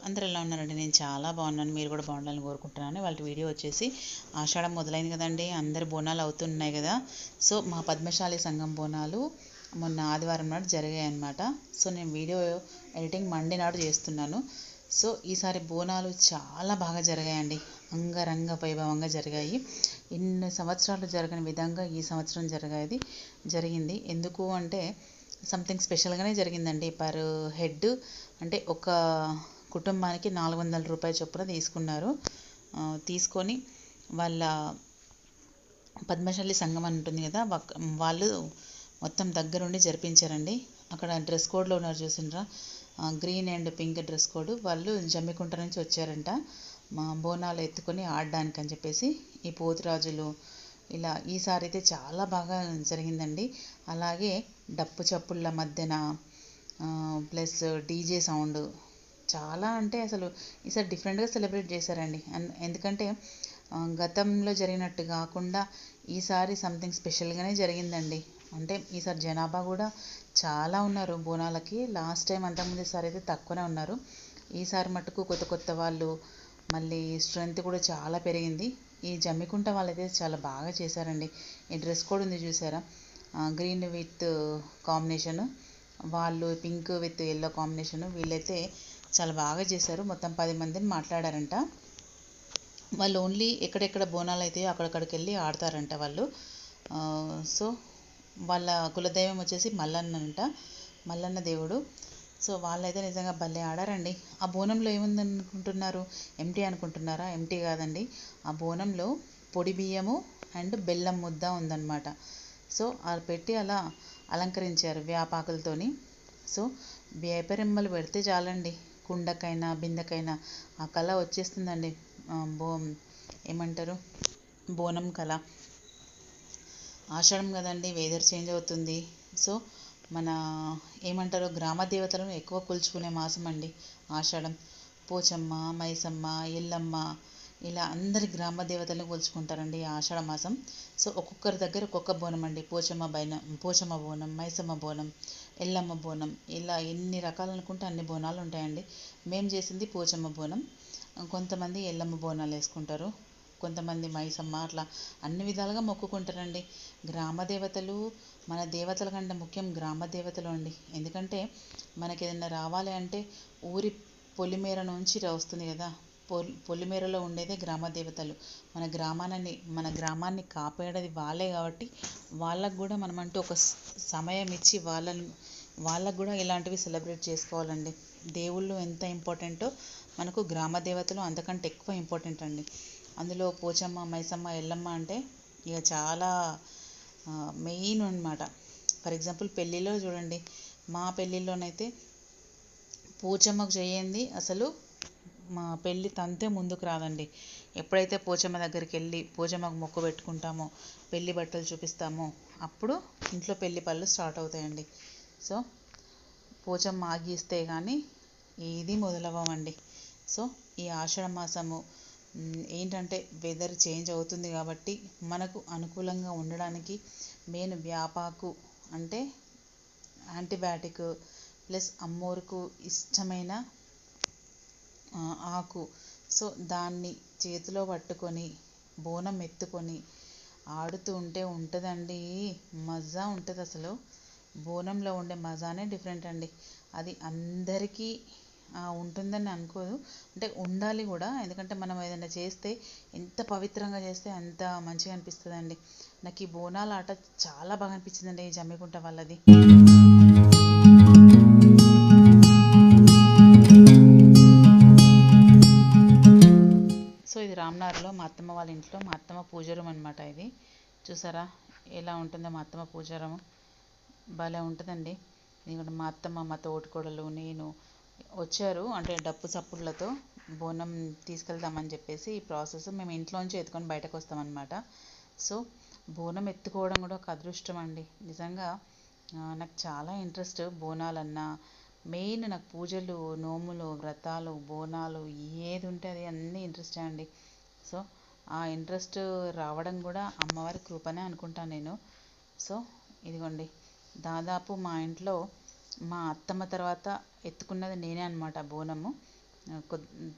అందరూ ఎలా ఉన్నారండి? నేను చాలా బాగున్నాను. మీరు కూడా బాగుండాలని కోరుకుంటున్నాను. వాళ్ళ వీడియో వచ్చేసి ఆషాఢం మొదలైంది కదండి, అందరు బోనాలు అవుతున్నాయి కదా. సో మా పద్మశాలి సంఘం బోనాలు మొన్న ఆదివారం నాడు జరిగాయి అన్నమాట. సో నేను వీడియో ఎడిటింగ్ మండే నాడు చేస్తున్నాను. సో ఈసారి బోనాలు చాలా బాగా జరిగాయండి, అంగరంగ వైభవంగా జరిగాయి. ఇన్ని సంవత్సరాలు జరగని విధంగా ఈ సంవత్సరం జరిగింది. ఎందుకు అంటే సంథింగ్ స్పెషల్గానే జరిగిందండి. పర్ హెడ్ అంటే ఒక కుటుంబానికి 400 రూపాయల చొప్పున తీసుకున్నారు. తీసుకొని వాళ్ళ పద్మశాలి సంఘం అని ఉంటుంది కదా, వాళ్ళు మొత్తం దగ్గరుండి జరిపించారండి. అక్కడ డ్రెస్ కోడ్లో ఉన్నారు చూసిండ్రా, green and pink dress code. వాళ్ళు జమ్మికుంట నుంచి వచ్చారంట మా బోనాలు ఎత్తుకొని ఆడడానికి అని చెప్పేసి. ఈ పోతురాజులు ఇలా ఈసారి అయితే చాలా బాగా జరిగిందండి. అలాగే డప్పు చప్పుళ్ళ మధ్యన ప్లస్ డీజే సౌండ్ చాలా అంటే అసలు ఈసారి డిఫరెంట్గా సెలబ్రేట్ చేశారండి. ఎందుకంటే గతంలో జరిగినట్టు కాకుండా ఈసారి సంథింగ్ స్పెషల్గానే జరిగిందండి. అంటే ఈసారి జనాభా కూడా చాలా ఉన్నారు బోనాలకి. లాస్ట్ టైం అంతకుముందు ఈసారి అయితే తక్కువనే ఉన్నారు. ఈసారి మటుకు కొత్త వాళ్ళు, మళ్ళీ స్ట్రెంత్ కూడా చాలా పెరిగింది. ఈ జమ్మికుంట వాళ్ళైతే చాలా బాగా చేశారండి. ఈ డ్రెస్ కోడ్ ఉంది చూసారా, గ్రీన్ విత్ కాంబినేషన్, వాళ్ళు పింక్ విత్ ఎల్లో కాంబినేషన్. వీళ్ళైతే చాలా బాగా చేశారు. మొత్తం 10 మందిని మాట్లాడారంట. వాళ్ళు ఓన్లీ ఎక్కడెక్కడ బోనాలు అయితే అక్కడికి వెళ్ళి ఆడతారంట వాళ్ళు. సో వాళ్ళ కులదైవం వచ్చేసి మల్లన్న అంట, మల్లన్న దేవుడు. సో వాళ్ళైతే నిజంగా భలే ఆడారండి. ఆ బోనంలో ఏముంది అనుకుంటున్నారు? ఎంటీ అనుకుంటున్నారా? ఎంటీ కాదండి. ఆ బోనంలో పొడి బియ్యము అండ్ బెల్లం ముద్ద ఉందన్నమాట. సో అది పెట్టి అలా అలంకరించారు వేపాకులతోని. సో వేపరెమ్మలు పెడితే చాలండి, కుండకైనా బిందెకైనా ఆ కళ వచ్చేస్తుందండి. ఏమంటారు, బోనం కళ. ఆషాఢం కదండి, వెదర్ చేంజ్ అవుతుంది. సో మన ఏమంటారు, గ్రామ దేవతలను ఎక్కువ కొలుచుకునే మాసం అండి ఆషాఢం. పోచమ్మ, మైసమ్మ, ఎల్లమ్మ ఇలా అందరి గ్రామ దేవతలను కొలుచుకుంటారండి ఆషాఢ మాసం. సో ఒక్కొక్కరి దగ్గర ఒక్కొక్క బోనం అండి. పోచమ్మ బోనం, మైసమ్మ బోనం, ఎల్లమ్మ బోనం, ఇలా ఎన్ని రకాలు అనుకుంటే అన్ని బోనాలు ఉంటాయండి. మేము చేసింది పోచమ్మ బోనం. కొంతమంది ఎల్లమ్మ బోనాలు వేసుకుంటారు, కొంతమంది మైసమ్మ, అట్లా అన్ని విధాలుగా మొక్కుకుంటారండి. గ్రామ దేవతలు మన దేవతల కంటే ముఖ్యం గ్రామ దేవతలు అండి. ఎందుకంటే మనకి ఏదైనా రావాలి అంటే ఊరి పొలిమేర నుంచి వస్తుంది కదా, పొలిమేరలో ఉండేదే గ్రామ దేవతలు. మన గ్రామాన్ని కాపాడేది వాళ్ళే కాబట్టి వాళ్ళకు కూడా మనమంటూ ఒక సమయం ఇచ్చి వాళ్ళకు కూడా ఇలాంటివి సెలబ్రేట్ చేసుకోవాలండి. దేవుళ్ళు ఎంత ఇంపార్టెంటో మనకు గ్రామ దేవతలు అంతకంటే ఎక్కువ ఇంపార్టెంట్ అండి. అందులో పోచమ్మ, మైసమ్మ, ఎల్లమ్మ అంటే ఇక చాలా మెయిన్ అన్నమాట. ఫర్ ఎగ్జాంపుల్ పెళ్ళిలో చూడండి, మా పెళ్ళిలోనైతే పోచమ్మకు చేయండి అసలు మా పెళ్ళి తంతే ముందుకు రాదండి. ఎప్పుడైతే పోచమ్మ దగ్గరికి వెళ్ళి పోచమ్మకు మొక్కు పెట్టుకుంటామో, పెళ్ళి బట్టలు చూపిస్తామో, అప్పుడు ఇంట్లో పెళ్ళి పనులు స్టార్ట్ అవుతాయండి. సో పోచమ్మ ఆగిస్తే కానీ ఏది మొదలవ్వమండి. సో ఈ ఆషాఢ మాసము ఏంటంటే వెదర్ చేంజ్ అవుతుంది కాబట్టి మనకు అనుకూలంగా ఉండడానికి మెయిన్ వేపాకు అంటే యాంటీబయాటిక్ ప్లస్ అమ్మోరుకు ఇష్టమైన ఆకు. సో దాన్ని చేతిలో పట్టుకొని బోనం ఎత్తుకొని ఆడుతూ ఉంటే ఉంటుందండి, మజా ఉంటుంది అసలు. బోనంలో ఉండే మజానే డిఫరెంట్ అండి. అది అందరికీ ఉంటుందని అనుకోదు, అంటే ఉండాలి కూడా. ఎందుకంటే మనం ఏదైనా చేస్తే ఎంత పవిత్రంగా చేస్తే అంత మంచిగా అనిపిస్తుందండి. నాకు ఈ బోనాల ఆట చాలా బాగా అనిపించిందండి ఈ జమ్మికుంట వాళ్ళది. సో ఇది రామ్నగర్లో మా అత్తమ్మ వాళ్ళ ఇంట్లో మా అత్తమ్మ పూజ రూమ్ అనమాట. ఇది చూసారా ఎలా ఉంటుందో మా అత్తమ్మ పూజ రూమ్, భలే ఉంటుందండి. ఎందుకంటే మా అత్తమ్మ, మా తోటికోడలు, నేను వచ్చారు. అంటే డప్పు చప్పుళ్ళతో బోనం తీసుకెళ్తామని చెప్పేసి ఈ ప్రాసెస్ మేము ఇంట్లోంచి ఎత్తుకొని బయటకు వస్తామన్నమాట. సో బోనం ఎత్తుకోవడం కూడా ఒక అదృష్టం అండి నిజంగా. నాకు చాలా ఇంట్రెస్ట్ బోనాలన్నా, మెయిన్ నాకు పూజలు, నోములు, వ్రతాలు, బోనాలు ఏది ఉంటే అది అన్నీ ఇంట్రెస్టే అండి. సో ఆ ఇంట్రెస్ట్ రావడం కూడా అమ్మవారి కృపనే అనుకుంటాను నేను. సో ఇదిగోండి, దాదాపు మా ఇంట్లో మా అత్తమ్మ తర్వాత ఎత్తుకున్నది నేనే అనమాట బోనము.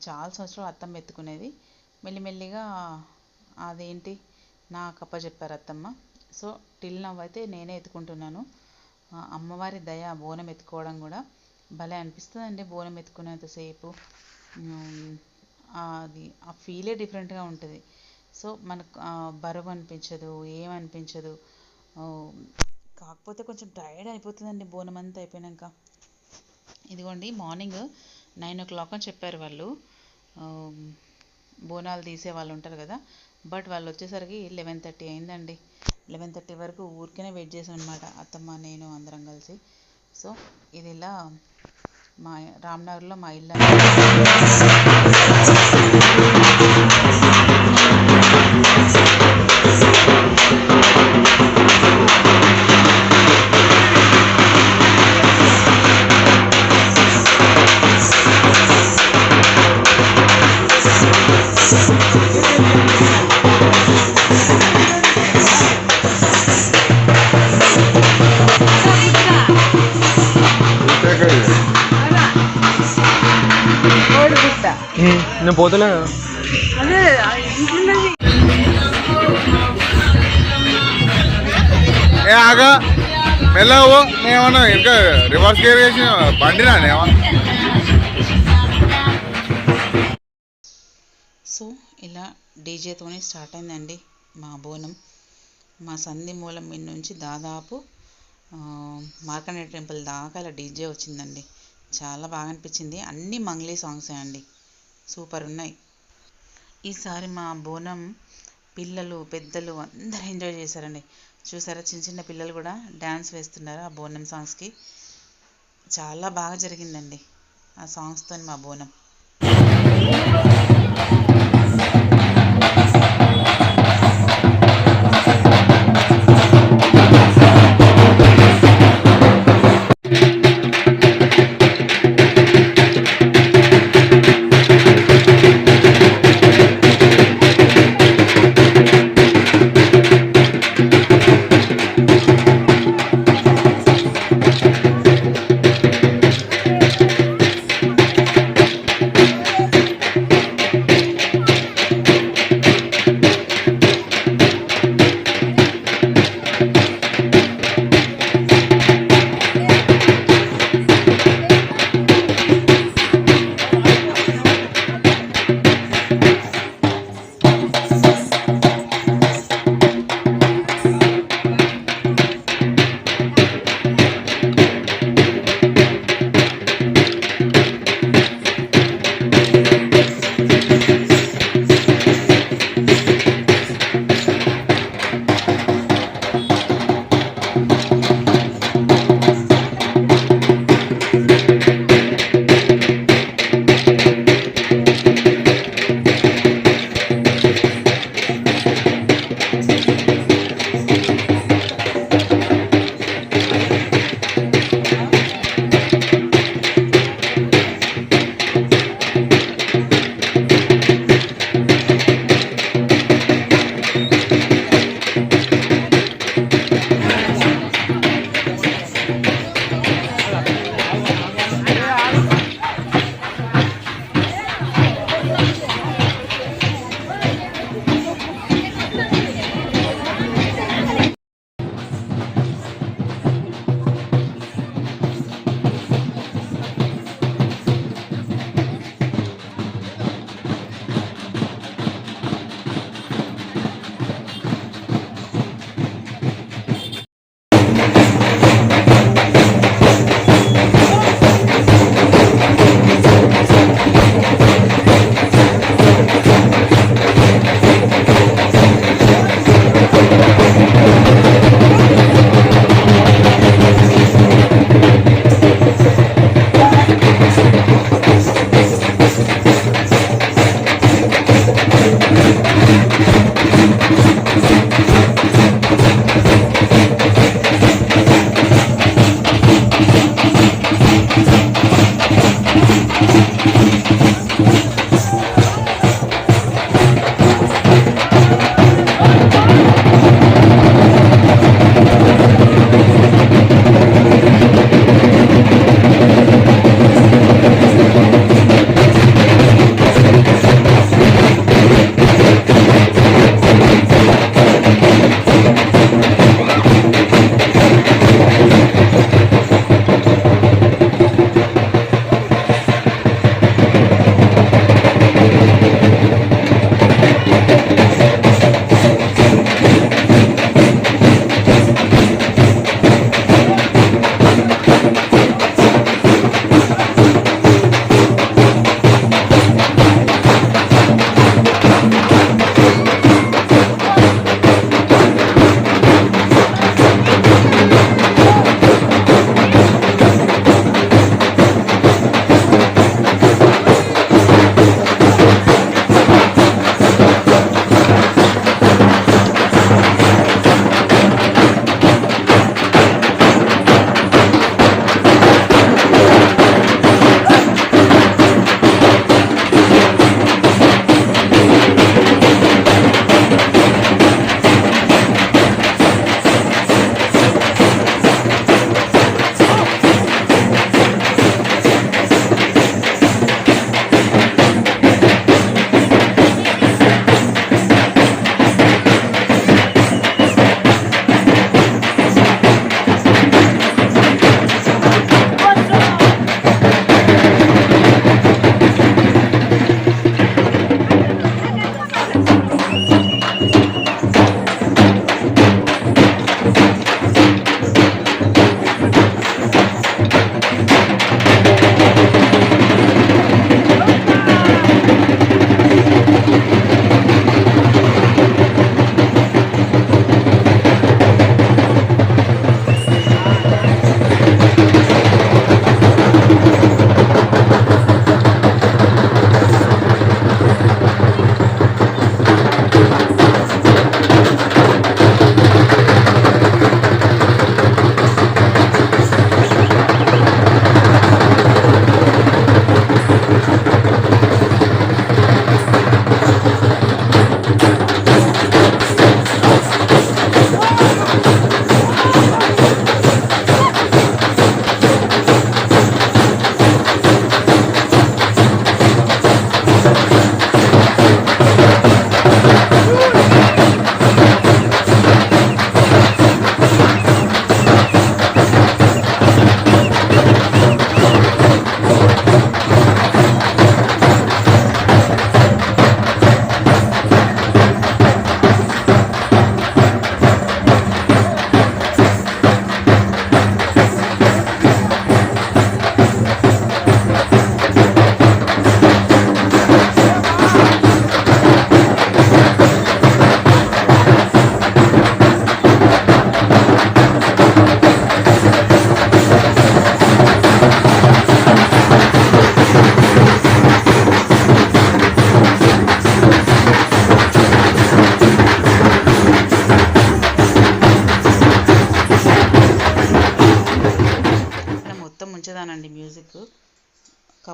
చాలా సంవత్సరాలు అత్తమ్మ ఎత్తుకునేది. మెల్లిమెల్లిగా అదేంటి నాకు అప్పచెప్పారు అత్తమ్మ. సో టిల్ నవ్ అయితే నేనే ఎత్తుకుంటున్నాను. అమ్మవారి దయ బోనం ఎత్తుకోవడం కూడా భలే అనిపిస్తుందండి. బోనం ఎత్తుకునేంతసేపు అది ఆ ఫీలే డిఫరెంట్గా ఉంటుంది. సో మనకు బరువు అనిపించదు, ఏమనిపించదు. కాకపోతే కొంచెం టైర్డ్ అయిపోతుందండి బోనం అంతా అయిపోయాక. ఇదిగోండి, మార్నింగ్ 9 o'clock అని చెప్పారు వాళ్ళు, బోనాలు తీసే వాళ్ళు ఉంటారు కదా. బట్ వాళ్ళు వచ్చేసరికి 11:30 అయిందండి. 11:30 వరకు ఊరికేనే వెయిట్ చేసాం అనమాట, అత్తమ్మ నేను అందరం కలిసి. సో ఇది ఇలా మా రామ్నగర్లో మా ఇల్లు. నేను పోతలే కదా. ఏ ఆగా మెల్లవు, నేమన్నా ఇంకా రివర్స్ గేర్ చేసి బండినా సో ఇలా డీజేతోనే స్టార్ట్ అయిందండి మా బోనం. మా సంధి మూలం మీద నుంచి దాదాపు మార్కండేయ టెంపుల్ దాకా ఇలా డీజే వచ్చిందండి. చాలా బాగా అనిపించింది. అన్నీ మంగ్లీ సాంగ్సే అండి, సూపర్ ఉన్నాయి. ఈసారి మా బోనం పిల్లలు పెద్దలు అందరూ ఎంజాయ్ చేశారండి. చూసారా, చిన్న చిన్న పిల్లలు కూడా డ్యాన్స్ వేస్తున్నారు ఆ బోనం సాంగ్స్కి. చాలా బాగా జరిగిందండి ఆ సాంగ్స్తో మా బోనం.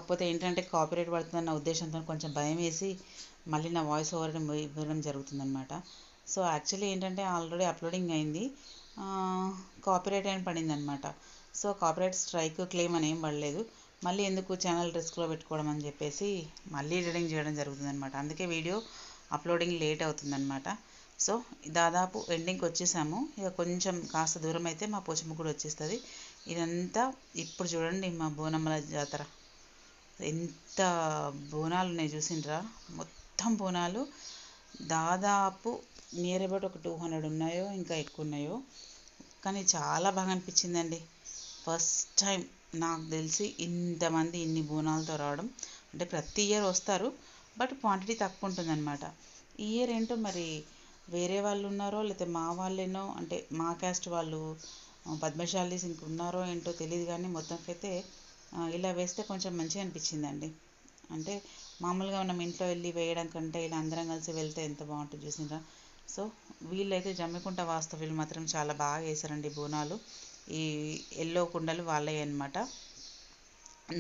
కాకపోతే ఏంటంటే కాపీరైట్ పడుతుందన్న ఉద్దేశంతో కొంచెం భయం వేసి మళ్ళీ నా వాయిస్ ఓవర్ని ఇవ్వడం జరుగుతుందన్నమాట. సో యాక్చువల్లీ ఏంటంటే ఆల్రెడీ అప్లోడింగ్ అయింది, కాపీరైట్ అని పడిందనమాట. సో కాపీరైట్ స్ట్రైక్ క్లెయిమ్ అని ఏం పడలేదు. మళ్ళీ ఎందుకు ఛానల్ రిస్క్లో పెట్టుకోవడం అని చెప్పేసి మళ్ళీ ఎడిటింగ్ చేయడం జరుగుతుందనమాట. అందుకే వీడియో అప్లోడింగ్ లేట్ అవుతుందన్నమాట. సో దాదాపు ఎండింగ్కి వచ్చేసాము. ఇక కొంచెం కాస్త దూరం అయితే మా పోచమ్మ కూడా వచ్చేస్తుంది. ఇదంతా ఇప్పుడు చూడండి మా బోనమ్మల జాతర. ఎంత బోనాలు ఉన్నాయి చూసిండ్రా, మొత్తం బోనాలు దాదాపు నియర్ అబౌట్ ఒక 200 ఉన్నాయో ఇంకా ఎక్కువ ఉన్నాయో. కానీ చాలా బాగా అనిపించిందండి. ఫస్ట్ టైం నాకు తెలిసి ఇంతమంది ఇన్ని బోనాలతో రావడం. అంటే ప్రతి ఇయర్ వస్తారు, బట్ క్వాంటిటీ తక్కువ ఉంటుందన్నమాట. ఈ ఇయర్ ఏంటో మరి వేరే వాళ్ళు ఉన్నారో లేకపోతే మా వాళ్ళేనో, అంటే మా క్యాస్ట్ వాళ్ళు పద్మశాలీస్ ఇంక ఉన్నారో ఏంటో తెలియదు, కానీ మొత్తంకైతే ఇలా వేస్తే కొంచెం మంచిగా అనిపించిందండి. అంటే మామూలుగా మనం ఇంట్లో వెళ్ళి వేయడం కంటే ఇలా అందరం కలిసి వెళ్తే ఎంత బాగుంటుంది చూసిండ్రా. సో వీళ్ళైతే జమ్మికుంట వాస్తవ్యులు మాత్రం చాలా బాగా వేశారండి బోనాలు. ఈ ఎల్లో కుండలు వాళ్ళే అనమాట.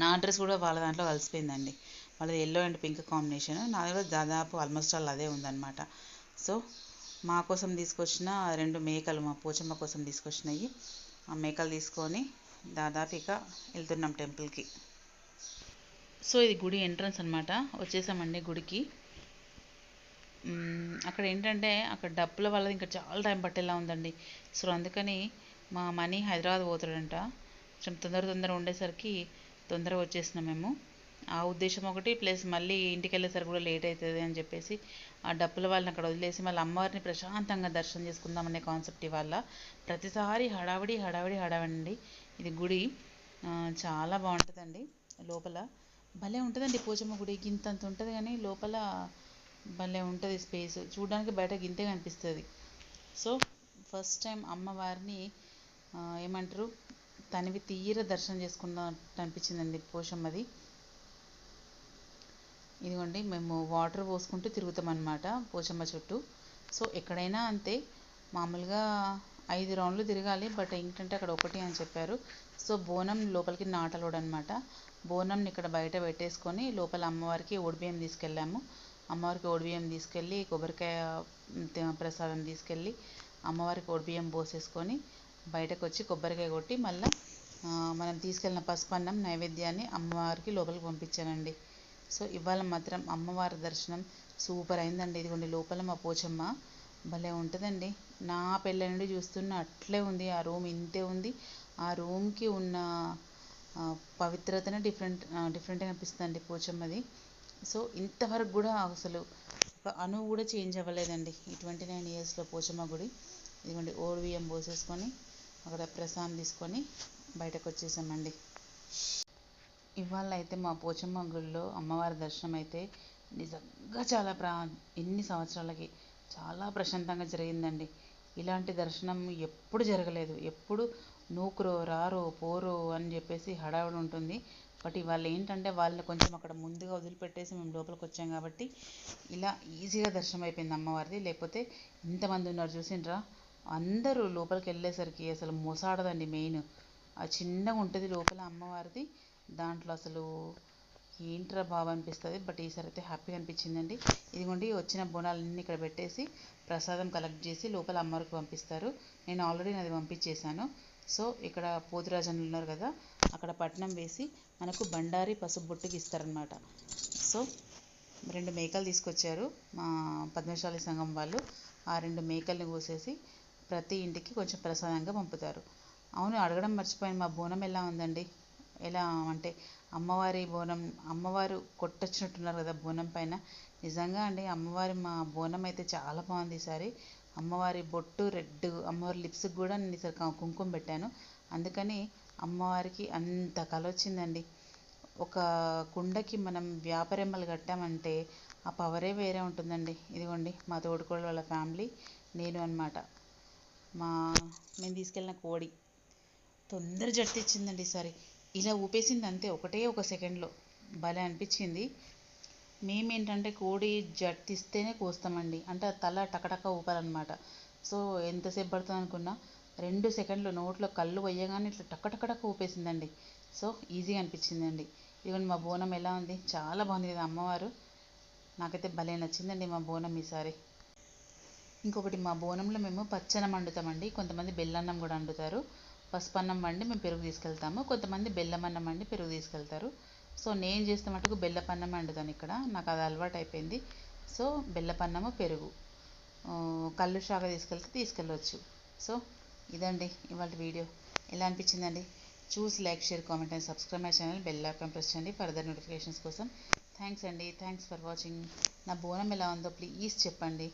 నా డ్రెస్ కూడా వాళ్ళ దాంట్లో కలిసిపోయిందండి. వాళ్ళది ఎల్లో అండ్ పింక్ కాంబినేషన్, నాది కూడా దాదాపు ఆల్మోస్ట్ ఆల్ అదే ఉందన్నమాట. సో మా కోసం తీసుకొచ్చిన 2 మేకలు, మా పోచమ్మ కోసం తీసుకొచ్చినాయి. ఆ మేకలు తీసుకొని దాదాపు ఇక వెళ్తున్నాం టెంపుల్కి. సో ఇది గుడి ఎంట్రన్స్ అనమాట. వచ్చేసామండి గుడికి. అక్కడ ఏంటంటే అక్కడ డప్పుల వాళ్ళది ఇంకా చాలా టైం పట్టేలా ఉందండి. సో అందుకని మా మనీ హైదరాబాద్ పోతాడంట. కొంచెం తొందర ఉండేసరికి తొందరగా వచ్చేసినాం మేము. ఆ ఉద్దేశం ఒకటి, ప్లస్ మళ్ళీ ఇంటికి వెళ్ళేసరికి కూడా లేట్ అవుతుంది అని చెప్పేసి ఆ డప్పుల వాళ్ళని అక్కడ వదిలేసి మళ్ళీ అమ్మవారిని ప్రశాంతంగా దర్శనం చేసుకుందామనే కాన్సెప్ట్ ఇవాళ. ప్రతిసారి హడావిడి అండి. ఇది గుడి చాలా బాగుంటుందండి. లోపల భలే ఉంటుందండి పోచమ్మ గుడి. గింతంత ఉంటుంది కానీ లోపల భలే ఉంటుంది స్పేస్. చూడడానికి బయట గింతే కనిపిస్తుంది. సో ఫస్ట్ టైం అమ్మవారిని ఏమంటారు తనివి తీర దర్శనం చేసుకున్నట్టు అనిపించిందండి పోచమ్మది. ఇదిగోండి మేము వాటర్ పోసుకుంటూ తిరుగుతాం అన్నమాట పోచమ్మ చుట్టూ. సో ఎక్కడైనా అంతే, మామూలుగా 5 రౌండ్లు తిరగాలి, బట్ ఏంటంటే అక్కడ 1 అని చెప్పారు. సో బోనం లోపలికి నాటలోడు అనమాట. బోనంని ఇక్కడ బయట పెట్టేసుకొని లోపల అమ్మవారికి ఓడిబియ్యం తీసుకెళ్ళాము. అమ్మవారికి ఓడిబియ్యం తీసుకెళ్ళి కొబ్బరికాయ ప్రసాదం తీసుకెళ్ళి అమ్మవారికి ఓడిబియ్యం పోసేసుకొని బయటకు వచ్చి కొబ్బరికాయ కొట్టి మళ్ళీ మనం తీసుకెళ్ళిన పసుపన్నం నైవేద్యాన్ని అమ్మవారికి లోపలికి పంపించానండి. సో ఇవాళ మాత్రం అమ్మవారి దర్శనం సూపర్ అయిందండి. ఇదిగోండి లోపల మా పోచమ్మ భలే ఉంటుందండి. నా పెళ్ళి నుండి చూస్తున్న అట్లే ఉంది. ఆ రూమ్ ఇంతే ఉంది. ఆ రూమ్కి ఉన్న పవిత్రతనే డిఫరెంట్గా అనిపిస్తుందండి పోచమ్మది. సో ఇంతవరకు కూడా అసలు ఒక అణువు కూడా చేంజ్ అవ్వలేదండి ఈ 29 ఇయర్స్లో పోచమ్మ గుడి. ఇదిగోండి ఓడిబియ్యం పోసేసుకొని అక్కడ ప్రసాదం తీసుకొని బయటకు వచ్చేసామండి. ఇవాళ అయితే మా పోచమ్మ గుడిలో అమ్మవారి దర్శనం అయితే నిజంగా చాలా ఎన్ని సంవత్సరాలకి చాలా ప్రశాంతంగా జరిగిందండి. ఇలాంటి దర్శనం ఎప్పుడు జరగలేదు. ఎప్పుడు నూకురో రారో పోరో అని చెప్పేసి హడావుడి ఉంటుంది. బట్ ఇవాళ ఏంటంటే వాళ్ళని కొంచెం అక్కడ ముందుగా వదిలిపెట్టేసి మేము లోపలికి వచ్చాం కాబట్టి ఇలా ఈజీగా దర్శనం అయిపోయింది అమ్మవారిది. లేకపోతే ఇంతమంది ఉన్నారు చూసిండ్రా, అందరూ లోపలికి వెళ్ళేసరికి అసలు మొసాడదండి. మెయిన్ ఆ చిన్నగా ఉంటుంది లోపల అమ్మవారిది. దాంట్లో అసలు ఏంట్రా బాబు అనిపిస్తుంది. బట్ ఈసారి అయితే హ్యాపీగా అనిపించిందండి. ఇదిగోండి వచ్చిన బోనాలన్నీ ఇక్కడ పెట్టేసి ప్రసాదం కలెక్ట్ చేసి లోపల అమ్మవారికి పంపిస్తారు. నేను ఆల్రెడీ నాది పంపించేశాను. సో ఇక్కడ పోతురాజన్లు ఉన్నారు కదా, అక్కడ పట్నం వేసి మనకు బండారి పసుపు బొట్టుకి ఇస్తారనమాట. సో 2 మేకలు తీసుకొచ్చారు మా పద్మశాలి సంఘం వాళ్ళు. ఆ 2 మేకల్ని కోసేసి ప్రతి ఇంటికి కొంచెం ప్రసాదంగా పంపుతారు. అవును, అడగడం మర్చిపోయాను, మా బోనం ఎలా ఉందండి? ఎలా అంటే అమ్మవారి బోనం, అమ్మవారు కొట్టొచ్చినట్టున్నారు కదా బోనం పైన. నిజంగా అండి అమ్మవారి మా బోనం అయితే చాలా బాగుంది ఈసారి. అమ్మవారి బొట్టు రెడ్, అమ్మవారి లిప్స్కి కూడా నేను ఈసారి కుంకుమ పెట్టాను. అందుకని అమ్మవారికి అంత కళ వచ్చిందండి. ఒక కుండకి మనం వ్యాపారెమ్మలు కట్టామంటే ఆ పవరే వేరే ఉంటుందండి. ఇదిగోండి మా తోడుకోళ్ళ వాళ్ళ ఫ్యామిలీ, నేను అన్నమాట. మేము తీసుకెళ్ళిన కోడి తొందర జట్టు ఇచ్చిందండి ఈసారి. ఇలా ఊపేసింది అంతే, ఒక సెకండ్లో. భలే అనిపించింది. మేమేంటంటే కోడి జట్టు ఇస్తేనే కోస్తామండి, అంటే తల టకటక ఊపాలన్నమాట. సో ఎంతసేపు పడుతుంది అనుకున్నా, 2 సెకండ్లు నోట్లో కళ్ళు వేయగానే ఇట్లా టకటకటక ఊపేసిందండి. సో ఈజీగా అనిపించిందండి. ఈవెన్ మా బోనం ఎలా ఉంది, చాలా బాగుంది కదా అమ్మవారు. నాకైతే భలే నచ్చిందండి మా బోనం ఈసారి. ఇంకొకటి, మా బోనంలో మేము పచ్చనం వండుతామండి, కొంతమంది బెల్లన్నం కూడా వండుతారు. పసుపన్నం వండి మేము పెరుగు తీసుకెళ్తాము, కొంతమంది బెల్లం అన్నం వండి పెరుగు తీసుకెళ్తారు. సో నేను చేసిన మటుకు బెల్లపన్నం వండుతాను ఇక్కడ, నాకు అది అలవాటు అయిపోయింది. సో బెల్లపన్నము పెరుగు, కళ్ళు శాఖ తీసుకెళ్ళవచ్చు. సో ఇదండి ఇవాళ వీడియో. ఎలా అనిపించిందండి? చూసి like, share, comment and subscribe my channel. Bell icon press చేయండి ఫర్దర్ నోటిఫికేషన్స్ కోసం. థ్యాంక్స్ అండి, థ్యాంక్స్ ఫర్ వాచింగ్. నా బోనం ఎలా ఉందో ప్లీజ్ చెప్పండి.